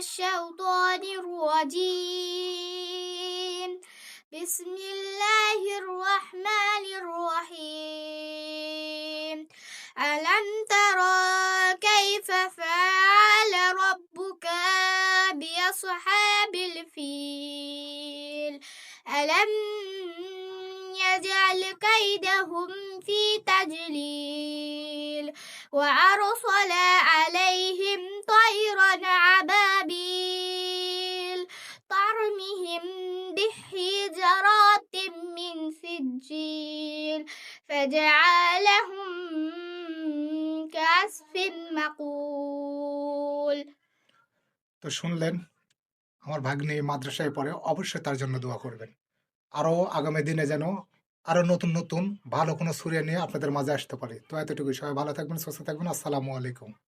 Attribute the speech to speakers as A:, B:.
A: الشيطان الرجيم. بسم الله الرحمن الرحيم. ألم ترى كيف فعل ربك بأصحاب الفيل؟ ألم يجعل كيدهم في تجليل وأرسل عليهم طيرا أبابيل ترمهم بحجارة من سجيل فجعلهم كعصف مأكول।
B: তো শুনলেন, আমার ভাগ্নি মাদ্রাসায় পড়ে, অবশ্যই তার জন্য দোয়া করবেন। আরও আগামী দিনে যেন আরও নতুন নতুন ভালো কোনো সুরে নিয়ে আপনাদের মাঝে আসতে পারি। তো এতটুকুই, সবাই ভালো থাকবেন, সুস্থ থাকবেন। আসসালামু আলাইকুম।